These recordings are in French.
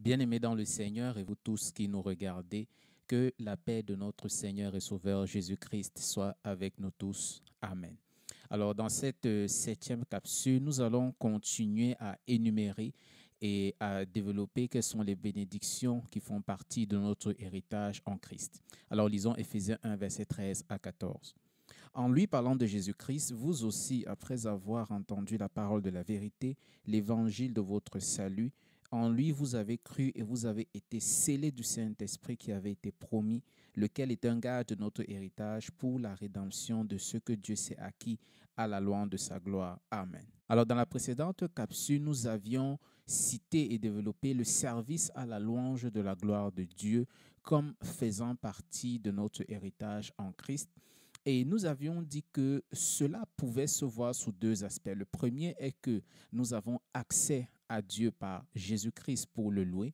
Bien-aimés dans le Seigneur et vous tous qui nous regardez, que la paix de notre Seigneur et Sauveur Jésus-Christ soit avec nous tous. Amen. Alors, dans cette septième capsule, nous allons continuer à énumérer et à développer quelles sont les bénédictions qui font partie de notre héritage en Christ. Alors, lisons Éphésiens 1, verset 13 à 14. En lui parlant de Jésus-Christ, vous aussi, après avoir entendu la parole de la vérité, l'évangile de votre salut, en lui vous avez cru et vous avez été scellés du Saint-Esprit qui avait été promis, lequel est un gage de notre héritage pour la rédemption de ce que Dieu s'est acquis à la louange de sa gloire. Amen. Alors dans la précédente capsule, nous avions cité et développé le service à la louange de la gloire de Dieu comme faisant partie de notre héritage en Christ. Et nous avions dit que cela pouvait se voir sous deux aspects. Le premier est que nous avons accès à Dieu par Jésus-Christ pour le louer.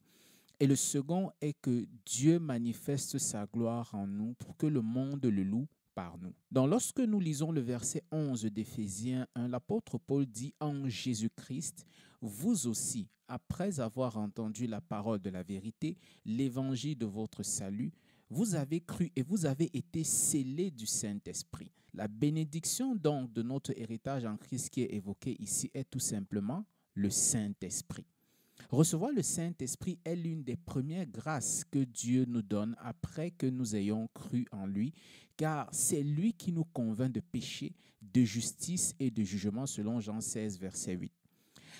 Et le second est que Dieu manifeste sa gloire en nous pour que le monde le loue par nous. Donc lorsque nous lisons le verset 11 d'Éphésiens 1, l'apôtre Paul dit « En Jésus-Christ, vous aussi, après avoir entendu la parole de la vérité, l'évangile de votre salut, vous avez cru et vous avez été scellés du Saint-Esprit. » La bénédiction donc de notre héritage en Christ qui est évoquée ici est tout simplement le Saint-Esprit. Recevoir le Saint-Esprit est l'une des premières grâces que Dieu nous donne après que nous ayons cru en lui, car c'est lui qui nous convainc de péché, de justice et de jugement selon Jean 16, verset 8.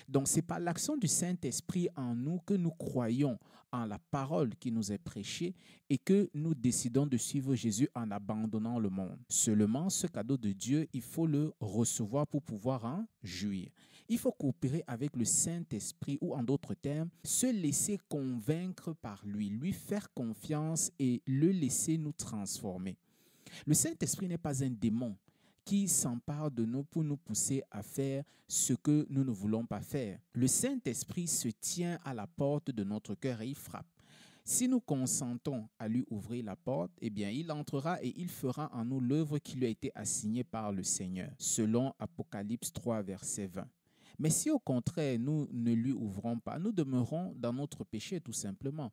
Donc, c'est par l'action du Saint-Esprit en nous que nous croyons en la parole qui nous est prêchée et que nous décidons de suivre Jésus en abandonnant le monde. Seulement, ce cadeau de Dieu, il faut le recevoir pour pouvoir en jouir. Il faut coopérer avec le Saint-Esprit ou en d'autres termes, se laisser convaincre par lui, lui faire confiance et le laisser nous transformer. Le Saint-Esprit n'est pas un démon qui s'empare de nous pour nous pousser à faire ce que nous ne voulons pas faire. Le Saint-Esprit se tient à la porte de notre cœur et il frappe. Si nous consentons à lui ouvrir la porte, eh bien, il entrera et il fera en nous l'œuvre qui lui a été assignée par le Seigneur, selon Apocalypse 3, verset 20. Mais si au contraire, nous ne lui ouvrons pas, nous demeurons dans notre péché tout simplement.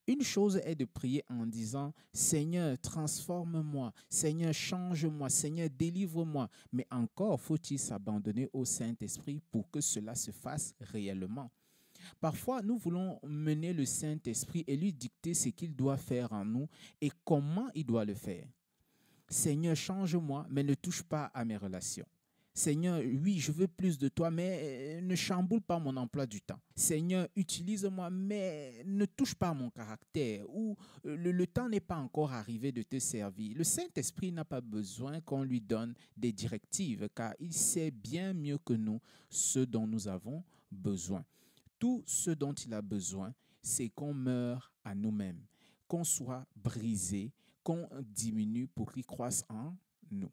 Une chose est de prier en disant « Seigneur, transforme-moi, Seigneur, change-moi, Seigneur, délivre-moi ». Mais encore faut-il s'abandonner au Saint-Esprit pour que cela se fasse réellement. Parfois, nous voulons mener le Saint-Esprit et lui dicter ce qu'il doit faire en nous et comment il doit le faire. Seigneur, change-moi, mais ne touche pas à mes relations. Seigneur, oui, je veux plus de toi, mais ne chamboule pas mon emploi du temps. Seigneur, utilise-moi, mais ne touche pas à mon caractère ou le temps n'est pas encore arrivé de te servir. Le Saint-Esprit n'a pas besoin qu'on lui donne des directives car il sait bien mieux que nous ce dont nous avons besoin. Tout ce dont il a besoin, c'est qu'on meure à nous-mêmes, qu'on soit brisé, qu'on diminue pour qu'il croisse en nous.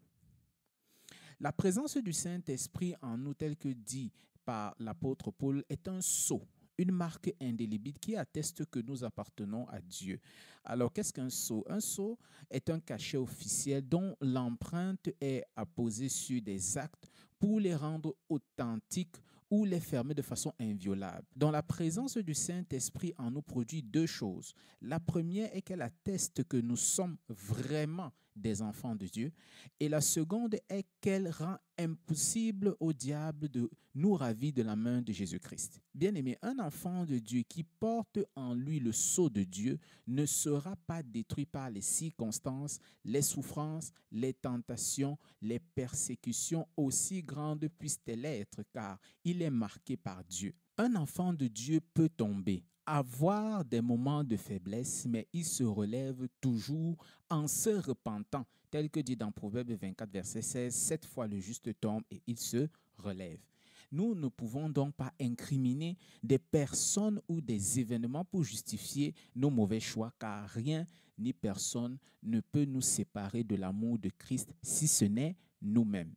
La présence du Saint-Esprit en nous, tel que dit par l'apôtre Paul, est un sceau, une marque indélébile qui atteste que nous appartenons à Dieu. Alors, qu'est-ce qu'un sceau? Un sceau est un cachet officiel dont l'empreinte est apposée sur des actes pour les rendre authentiques ou les fermer de façon inviolable. Donc, la présence du Saint-Esprit en nous produit deux choses. La première est qu'elle atteste que nous sommes vraiment des enfants de Dieu. Et la seconde est qu'elle rend impossible au diable de nous ravir de la main de Jésus-Christ. Bien-aimé, un enfant de Dieu qui porte en lui le sceau de Dieu ne sera pas détruit par les circonstances, les souffrances, les tentations, les persécutions, aussi grandes puissent-elles être, car il est marqué par Dieu. Un enfant de Dieu peut tomber, avoir des moments de faiblesse, mais il se relève toujours en se repentant, tel que dit dans Proverbe 24, verset 16, « 7 fois le juste tombe et il se relève ». Nous ne pouvons donc pas incriminer des personnes ou des événements pour justifier nos mauvais choix, car rien ni personne ne peut nous séparer de l'amour de Christ si ce n'est nous-mêmes.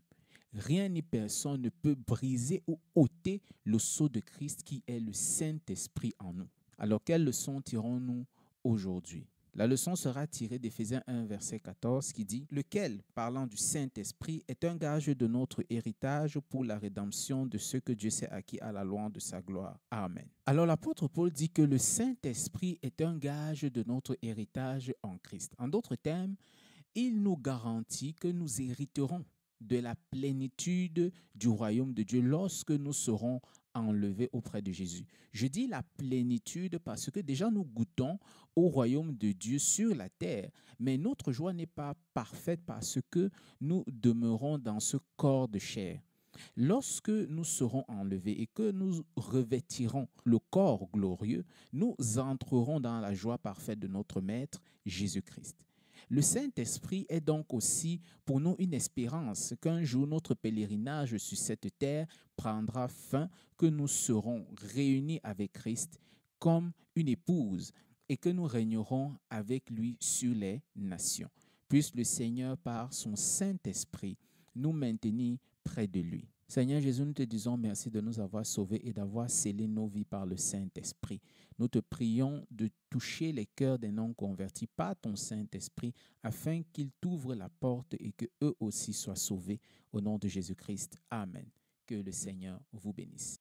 Rien ni personne ne peut briser ou ôter le sceau de Christ qui est le Saint-Esprit en nous. Alors, quelle leçon tirons-nous aujourd'hui? La leçon sera tirée d'Éphésiens 1, verset 14, qui dit « Lequel, parlant du Saint-Esprit, est un gage de notre héritage pour la rédemption de ceux que Dieu s'est acquis à la louange de sa gloire. Amen. » Alors l'apôtre Paul dit que le Saint-Esprit est un gage de notre héritage en Christ. En d'autres termes, il nous garantit que nous hériterons de la plénitude du royaume de Dieu lorsque nous serons enlevés auprès de Jésus. Je dis la plénitude parce que déjà nous goûtons au royaume de Dieu sur la terre, mais notre joie n'est pas parfaite parce que nous demeurons dans ce corps de chair. Lorsque nous serons enlevés et que nous revêtirons le corps glorieux, nous entrerons dans la joie parfaite de notre Maître Jésus-Christ. Le Saint-Esprit est donc aussi pour nous une espérance qu'un jour notre pèlerinage sur cette terre prendra fin, que nous serons réunis avec Christ comme une épouse et que nous régnerons avec lui sur les nations. Puisse le Seigneur, par son Saint-Esprit, nous maintenir près de lui. Seigneur Jésus, nous te disons merci de nous avoir sauvés et d'avoir scellé nos vies par le Saint-Esprit. Nous te prions de toucher les cœurs des non-convertis par ton Saint-Esprit afin qu'ils t'ouvrent la porte et qu'eux aussi soient sauvés. Au nom de Jésus-Christ. Amen. Que le Seigneur vous bénisse.